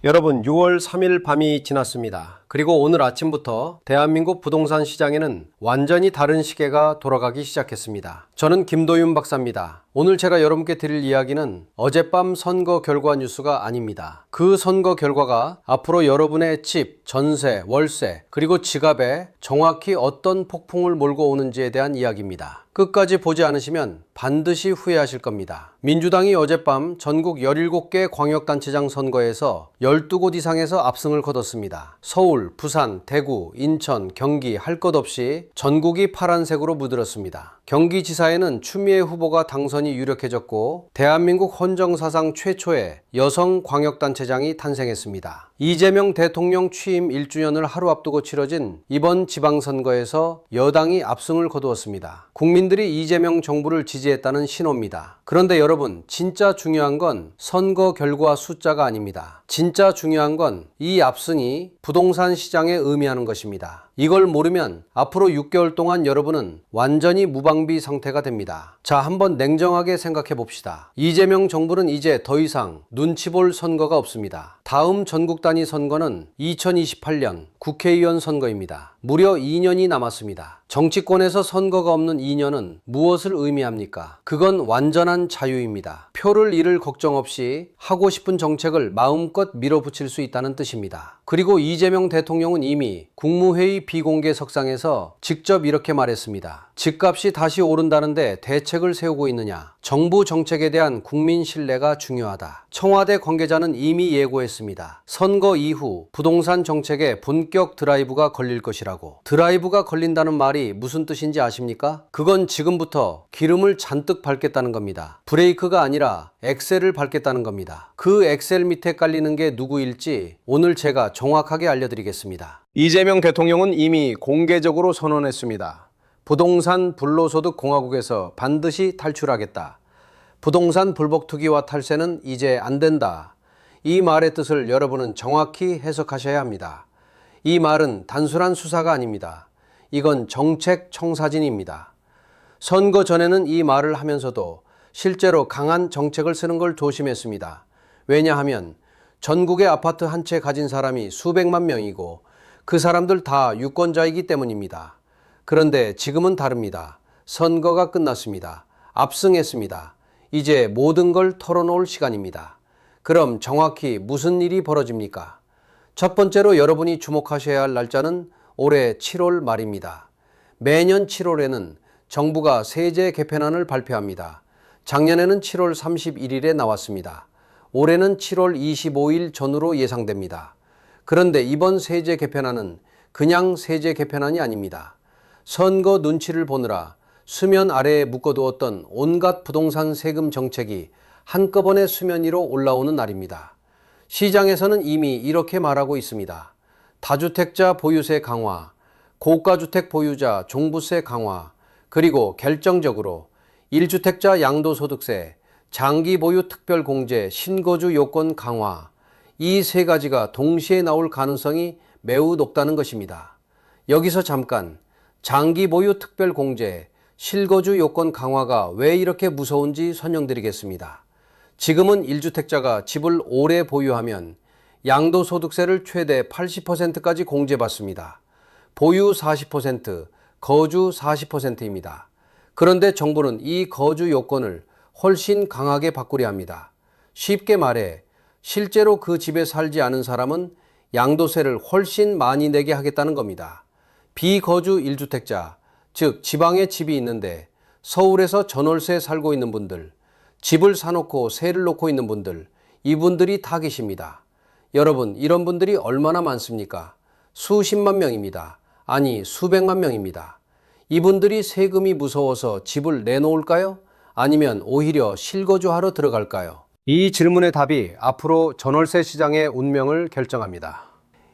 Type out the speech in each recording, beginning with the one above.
여러분, 6월 3일 밤이 지났습니다. 그리고 오늘 아침부터 대한민국 부동산 시장에는 완전히 다른 시계가 돌아가기 시작했습니다. 저는 김도윤 박사입니다. 오늘 제가 여러분께 드릴 이야기는 어젯밤 선거 결과 뉴스가 아닙니다. 그 선거 결과가 앞으로 여러분의 집, 전세, 월세, 그리고 지갑에 정확히 어떤 폭풍을 몰고 오는지에 대한 이야기입니다. 끝까지 보지 않으시면 반드시 후회하실 겁니다. 민주당이 어젯밤 전국 17개 광역단체장 선거에서 12곳 이상에서 압승을 거뒀습니다. 서울, 부산, 대구, 인천, 경기 할 것 없이 전국이 파란색으로 물들었습니다. 경기지사에는 추미애 후보가 당선이 유력해졌고 대한민국 헌정사상 최초의 여성 광역단체장이 탄생했습니다. 이재명 대통령 취임 1주년을 하루 앞두고 치러진 이번 지방선거에서 여당이 압승을 거두었습니다. 국민들이 이재명 정부를 지지했다는 신호입니다. 그런데 여러분, 진짜 중요한 건 선거 결과 숫자가 아닙니다. 진짜 중요한 건 이 압승이 부동산 시장에 의미하는 것입니다. 이걸 모르면 앞으로 6개월 동안 여러분은 완전히 무방비 상태가 됩니다. 자, 한번 냉정하게 생각해 봅시다. 이재명 정부는 이제 더 이상 눈치 볼 선거가 없습니다. 다음 전국 단위 선거는 2028년 국회의원 선거입니다. 무려 2년이 남았습니다. 정치권에서 선거가 없는 2년은 무엇을 의미합니까? 그건 완전한 자유입니다. 표를 잃을 걱정 없이 하고 싶은 정책을 마음껏 밀어붙일 수 있다는 뜻입니다. 그리고 이재명 대통령은 이미 국무회의 비공개 석상에서 직접 이렇게 말했습니다. 집값이 다시 오른다는데 대책을 세우고 있느냐? 정부 정책에 대한 국민 신뢰가 중요하다. 청와대 관계자는 이미 예고했습니다. 선거 이후 부동산 정책에 본격 드라이브가 걸릴 것이라고. 드라이브가 걸린다는 말이 무슨 뜻인지 아십니까? 그건 지금부터 기름을 잔뜩 밟겠다는 겁니다. 브레이크가 아니라 엑셀을 밟겠다는 겁니다. 그 엑셀 밑에 깔리는 게 누구일지 오늘 제가 정확하게 알려드리겠습니다. 이재명 대통령은 이미 공개적으로 선언했습니다. 부동산 불로소득 공화국에서 반드시 탈출하겠다. 부동산 불법 투기와 탈세는 이제 안 된다. 이 말의 뜻을 여러분은 정확히 해석하셔야 합니다. 이 말은 단순한 수사가 아닙니다. 이건 정책 청사진입니다. 선거 전에는 이 말을 하면서도 실제로 강한 정책을 쓰는 걸 조심했습니다. 왜냐하면 전국의 아파트 한 채 가진 사람이 수백만 명이고 그 사람들 다 유권자이기 때문입니다. 그런데 지금은 다릅니다. 선거가 끝났습니다. 압승했습니다. 이제 모든 걸 털어놓을 시간입니다. 그럼 정확히 무슨 일이 벌어집니까? 첫 번째로 여러분이 주목하셔야 할 날짜는 올해 7월 말입니다. 매년 7월에는 정부가 세제 개편안을 발표합니다. 작년에는 7월 31일에 나왔습니다. 올해는 7월 25일 전후로 예상됩니다. 그런데 이번 세제 개편안은 그냥 세제 개편안이 아닙니다. 선거 눈치를 보느라 수면 아래에 묶어두었던 온갖 부동산 세금 정책이 한꺼번에 수면 위로 올라오는 날입니다. 시장에서는 이미 이렇게 말하고 있습니다. 다주택자 보유세 강화, 고가주택 보유자 종부세 강화, 그리고 결정적으로 1주택자 양도소득세, 장기보유 특별공제, 신거주 요건 강화, 이 세 가지가 동시에 나올 가능성이 매우 높다는 것입니다. 여기서 잠깐 장기보유 특별공제, 실거주 요건 강화가 왜 이렇게 무서운지 설명드리겠습니다. 지금은 1주택자가 집을 오래 보유하면 양도소득세를 최대 80%까지 공제받습니다. 보유 40%, 거주 40%입니다. 그런데 정부는 이 거주 요건을 훨씬 강하게 바꾸려 합니다. 쉽게 말해 실제로 그 집에 살지 않은 사람은 양도세를 훨씬 많이 내게 하겠다는 겁니다. 비거주 1주택자, 즉 지방에 집이 있는데 서울에서 전월세 살고 있는 분들, 집을 사놓고 세를 놓고 있는 분들, 이분들이 타깃입니다. 여러분, 이런 분들이 얼마나 많습니까? 수십만 명입니다. 아니, 수백만 명입니다. 이분들이 세금이 무서워서 집을 내놓을까요? 아니면 오히려 실거주하러 들어갈까요? 이 질문의 답이 앞으로 전월세 시장의 운명을 결정합니다.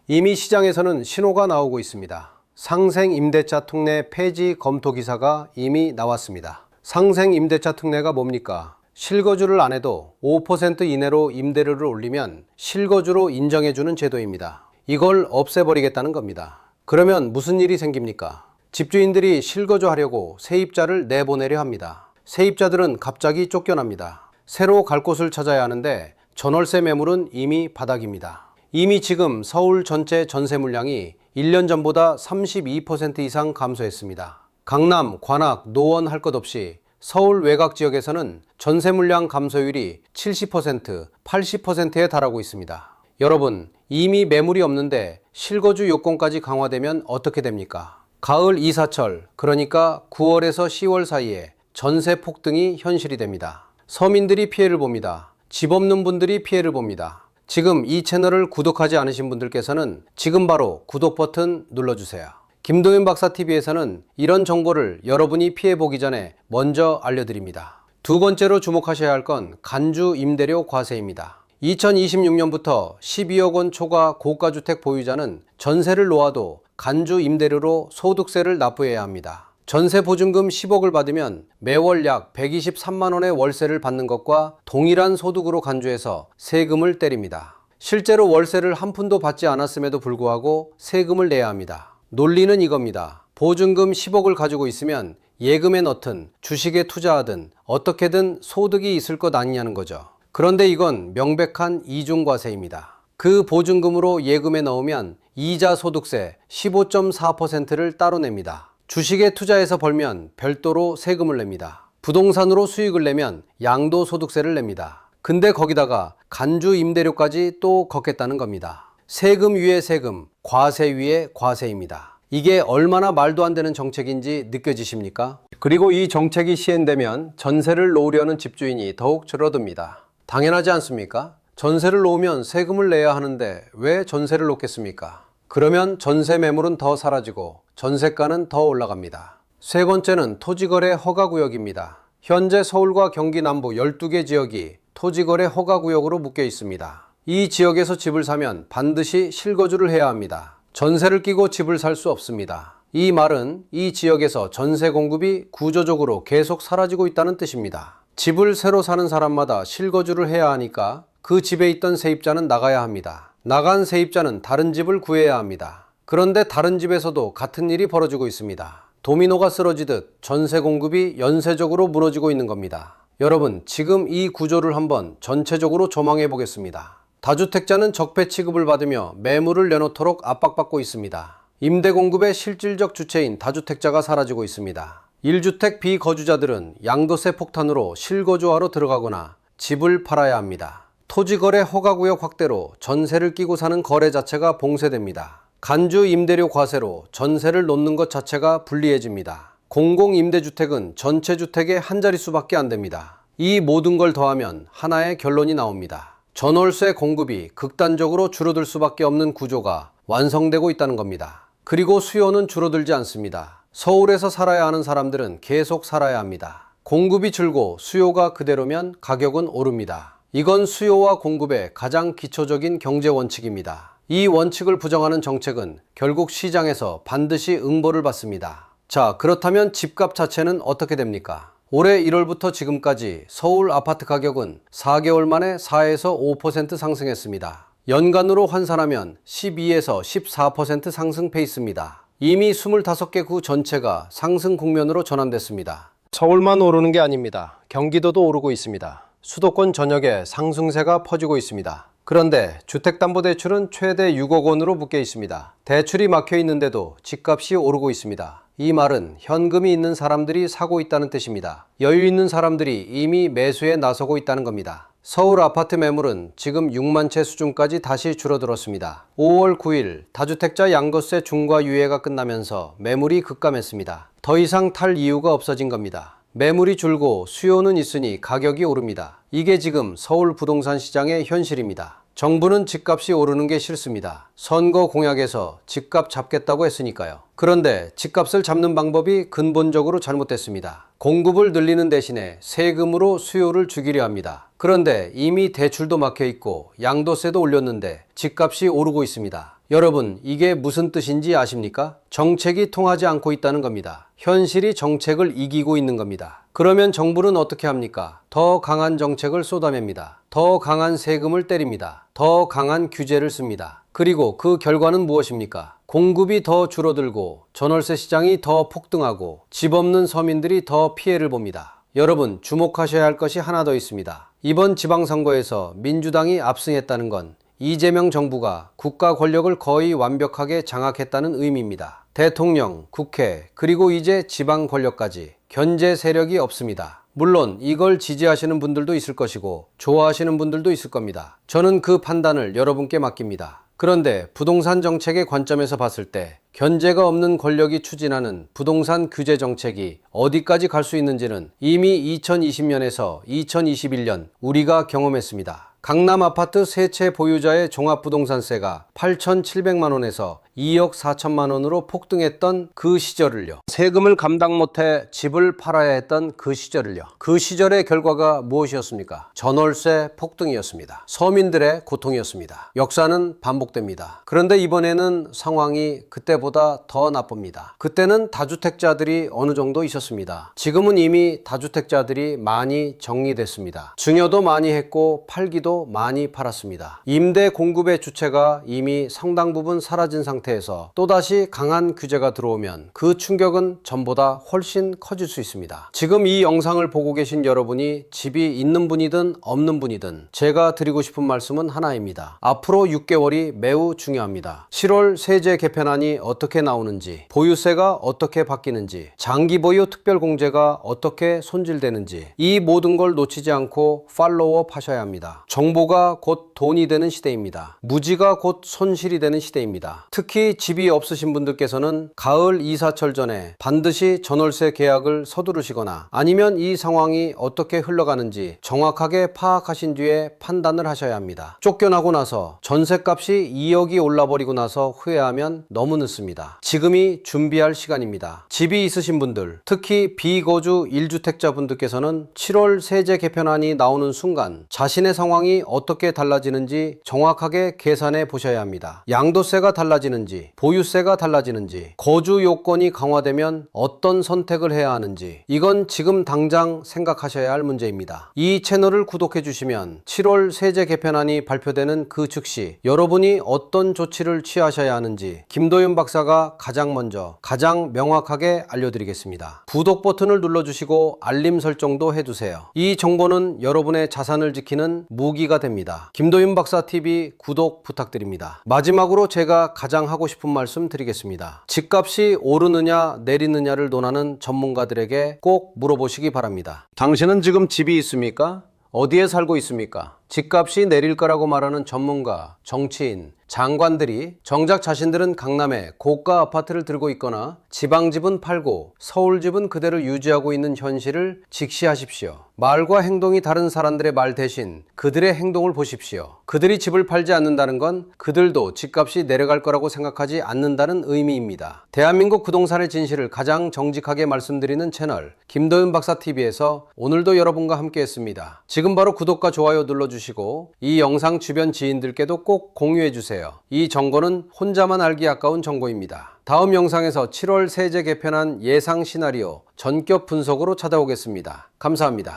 이미 시장에서는 신호가 나오고 있습니다. 상생임대차 특례 폐지 검토 기사가 이미 나왔습니다. 상생임대차 특례가 뭡니까? 실거주를 안 해도 5% 이내로 임대료를 올리면 실거주로 인정해주는 제도입니다. 이걸 없애버리겠다는 겁니다. 그러면 무슨 일이 생깁니까? 집주인들이 실거주하려고 세입자를 내보내려 합니다. 세입자들은 갑자기 쫓겨납니다. 새로 갈 곳을 찾아야 하는데 전월세 매물은 이미 바닥입니다. 이미 지금 서울 전체 전세 물량이 1년 전보다 32% 이상 감소했습니다. 강남, 관악, 노원 할 것 없이 서울 외곽 지역에서는 전세 물량 감소율이 70%, 80%에 달하고 있습니다. 여러분, 이미 매물이 없는데 실거주 요건까지 강화되면 어떻게 됩니까? 가을 이사철, 그러니까 9월에서 10월 사이에 전세 폭등이 현실이 됩니다. 서민들이 피해를 봅니다. 집 없는 분들이 피해를 봅니다. 지금 이 채널을 구독하지 않으신 분들께서는 지금 바로 구독 버튼 눌러주세요. 김도윤 박사TV에서는 이런 정보를 여러분이 피해보기 전에 먼저 알려드립니다. 두 번째로 주목하셔야 할 건 간주 임대료 과세입니다. 2026년부터 12억 원 초과 고가주택 보유자는 전세를 놓아도 간주 임대료로 소득세를 납부해야 합니다. 전세 보증금 10억을 받으면 매월 약 123만 원의 월세를 받는 것과 동일한 소득으로 간주해서 세금을 때립니다. 실제로 월세를 한 푼도 받지 않았음에도 불구하고 세금을 내야 합니다. 논리는 이겁니다. 보증금 10억을 가지고 있으면 예금에 넣든 주식에 투자하든 어떻게든 소득이 있을 것 아니냐는 거죠. 그런데 이건 명백한 이중과세입니다. 그 보증금으로 예금에 넣으면 이자 소득세 15.4%를 따로 냅니다. 주식에 투자해서 벌면 별도로 세금을 냅니다. 부동산으로 수익을 내면 양도소득세를 냅니다. 근데 거기다가 간주 임대료까지 또 걷겠다는 겁니다. 세금 위에 세금, 과세 위에 과세입니다. 이게 얼마나 말도 안 되는 정책인지 느껴지십니까? 그리고 이 정책이 시행되면 전세를 놓으려는 집주인이 더욱 줄어듭니다. 당연하지 않습니까? 전세를 놓으면 세금을 내야 하는데 왜 전세를 놓겠습니까? 그러면 전세 매물은 더 사라지고 전세가는 더 올라갑니다. 세 번째는 토지거래 허가구역입니다. 현재 서울과 경기 남부 12개 지역이 토지거래 허가구역으로 묶여 있습니다. 이 지역에서 집을 사면 반드시 실거주를 해야 합니다. 전세를 끼고 집을 살 수 없습니다. 이 말은 이 지역에서 전세 공급이 구조적으로 계속 사라지고 있다는 뜻입니다. 집을 새로 사는 사람마다 실거주를 해야 하니까 그 집에 있던 세입자는 나가야 합니다. 나간 세입자는 다른 집을 구해야 합니다. 그런데 다른 집에서도 같은 일이 벌어지고 있습니다. 도미노가 쓰러지듯 전세 공급이 연쇄적으로 무너지고 있는 겁니다. 여러분, 지금 이 구조를 한번 전체적으로 조망해 보겠습니다. 다주택자는 적폐 취급을 받으며 매물을 내놓도록 압박받고 있습니다. 임대 공급의 실질적 주체인 다주택자가 사라지고 있습니다. 1주택 비거주자들은 양도세 폭탄으로 실거주하러 들어가거나 집을 팔아야 합니다. 토지거래 허가구역 확대로 전세를 끼고 사는 거래 자체가 봉쇄됩니다. 간주 임대료 과세로 전세를 놓는 것 자체가 불리해집니다. 공공임대주택은 전체 주택의 한 자릿수밖에 안 됩니다. 이 모든 걸 더하면 하나의 결론이 나옵니다. 전월세 공급이 극단적으로 줄어들 수밖에 없는 구조가 완성되고 있다는 겁니다. 그리고 수요는 줄어들지 않습니다. 서울에서 살아야 하는 사람들은 계속 살아야 합니다. 공급이 줄고 수요가 그대로면 가격은 오릅니다. 이건 수요와 공급의 가장 기초적인 경제 원칙입니다. 이 원칙을 부정하는 정책은 결국 시장에서 반드시 응보를 받습니다. 자, 그렇다면 집값 자체는 어떻게 됩니까? 올해 1월부터 지금까지 서울 아파트 가격은 4개월 만에 4에서 5% 상승했습니다. 연간으로 환산하면 12에서 14% 상승 페이스입니다. 이미 25개 구 전체가 상승 국면으로 전환됐습니다. 서울만 오르는 게 아닙니다. 경기도도 오르고 있습니다. 수도권 전역에 상승세가 퍼지고 있습니다. 그런데 주택담보대출은 최대 6억 원으로 묶여 있습니다. 대출이 막혀 있는데도 집값이 오르고 있습니다. 이 말은 현금이 있는 사람들이 사고 있다는 뜻입니다. 여유 있는 사람들이 이미 매수에 나서고 있다는 겁니다. 서울 아파트 매물은 지금 6만 채 수준까지 다시 줄어들었습니다. 5월 9일 다주택자 양도세 중과 유예가 끝나면서 매물이 급감했습니다. 더 이상 탈 이유가 없어진 겁니다. 매물이 줄고 수요는 있으니 가격이 오릅니다. 이게 지금 서울 부동산 시장의 현실입니다. 정부는 집값이 오르는 게 싫습니다. 선거 공약에서 집값 잡겠다고 했으니까요. 그런데 집값을 잡는 방법이 근본적으로 잘못됐습니다. 공급을 늘리는 대신에 세금으로 수요를 죽이려 합니다. 그런데 이미 대출도 막혀 있고 양도세도 올렸는데 집값이 오르고 있습니다. 여러분, 이게 무슨 뜻인지 아십니까? 정책이 통하지 않고 있다는 겁니다. 현실이 정책을 이기고 있는 겁니다. 그러면 정부는 어떻게 합니까? 더 강한 정책을 쏟아냅니다. 더 강한 세금을 때립니다. 더 강한 규제를 씁니다. 그리고 그 결과는 무엇입니까? 공급이 더 줄어들고 전월세 시장이 더 폭등하고 집 없는 서민들이 더 피해를 봅니다. 여러분, 주목하셔야 할 것이 하나 더 있습니다. 이번 지방선거에서 민주당이 압승했다는 건 이재명 정부가 국가 권력을 거의 완벽하게 장악했다는 의미입니다. 대통령, 국회, 그리고 이제 지방 권력까지 견제 세력이 없습니다. 물론 이걸 지지하시는 분들도 있을 것이고 좋아하시는 분들도 있을 겁니다. 저는 그 판단을 여러분께 맡깁니다. 그런데 부동산 정책의 관점에서 봤을 때 견제가 없는 권력이 추진하는 부동산 규제 정책이 어디까지 갈 수 있는지는 이미 2020년에서 2021년 우리가 경험했습니다. 강남 아파트 세 채 보유자의 종합부동산세가 8,700만 원에서 2억 4천만 원으로 폭등했던 그 시절을요. 세금을 감당 못해 집을 팔아야 했던 그 시절을요. 그 시절의 결과가 무엇이었습니까? 전월세 폭등이었습니다. 서민들의 고통이었습니다. 역사는 반복됩니다. 그런데 이번에는 상황이 그때보다 더 나쁩니다. 그때는 다주택자들이 어느 정도 있었습니다. 지금은 이미 다주택자들이 많이 정리됐습니다. 증여도 많이 했고 팔기도 많이 팔았습니다. 임대 공급의 주체가 이미 상당 부분 사라진 상태에서 또다시 강한 규제가 들어오면 그 충격은 전보다 훨씬 커질 수 있습니다. 지금 이 영상을 보고 계신 여러분이 집이 있는 분이든 없는 분이든 제가 드리고 싶은 말씀은 하나입니다. 앞으로 6개월이 매우 중요합니다. 7월 세제 개편안이 어떻게 나오는지, 보유세가 어떻게 바뀌는지, 장기 보유 특별공제가 어떻게 손질되는지 이 모든 걸 놓치지 않고 팔로우업 하셔야 합니다. 정보가 곧 돈이 되는 시대입니다. 무지가 곧 손실이 되는 시대입니다. 특히 집이 없으신 분들께서는 가을 이사철 전에 반드시 전월세 계약을 서두르시거나 아니면 이 상황이 어떻게 흘러가는지 정확하게 파악하신 뒤에 판단을 하셔야 합니다. 쫓겨나고 나서 전세값이 2억이 올라버리고 나서 후회하면 너무 늦습니다. 지금이 준비할 시간입니다. 집이 있으신 분들, 특히 비거주 1주택자 분들께서는 7월 세제 개편안이 나오는 순간 자신의 상황이 어떻게 달라지는지 정확하게 계산해 보셔야 합니다. 양도세가 달라지는지, 보유세가 달라지는지, 거주 요건이 강화되면 어떤 선택을 해야 하는지 이건 지금 당장 생각하셔야 할 문제입니다. 이 채널을 구독해 주시면 7월 세제 개편안이 발표되는 그 즉시 여러분이 어떤 조치를 취하셔야 하는지 김도윤 박사가 가장 먼저 가장 명확하게 알려드리겠습니다. 구독 버튼을 눌러주시고 알림 설정도 해두세요. 이 정보는 여러분의 자산을 지키는 무기가 됩니다. 김도윤 박사 TV 구독 부탁드립니다. 마지막으로 제가 가장 하고 싶은 말씀 드리겠습니다. 집값이 오르느냐 내리느냐를 논하는 전문가들에게 꼭 물어보시기 바랍니다. 당신은 지금 집이 있습니까? 어디에 살고 있습니까? 집값이 내릴 거라고 말하는 전문가, 정치인, 장관들이 정작 자신들은 강남에 고가 아파트를 들고 있거나 지방집은 팔고 서울집은 그대로 유지하고 있는 현실을 직시하십시오. 말과 행동이 다른 사람들의 말 대신 그들의 행동을 보십시오. 그들이 집을 팔지 않는다는 건 그들도 집값이 내려갈 거라고 생각하지 않는다는 의미입니다. 대한민국 부동산의 진실을 가장 정직하게 말씀드리는 채널 김도윤 박사 TV에서 오늘도 여러분과 함께 했습니다. 지금 바로 구독과 좋아요 눌러주시고 이 영상 주변 지인들께도 꼭 공유해주세요. 이 정보는 혼자만 알기 아까운 정보입니다. 다음 영상에서 7월 세제 개편안 예상 시나리오 전격 분석으로 찾아오겠습니다. 감사합니다.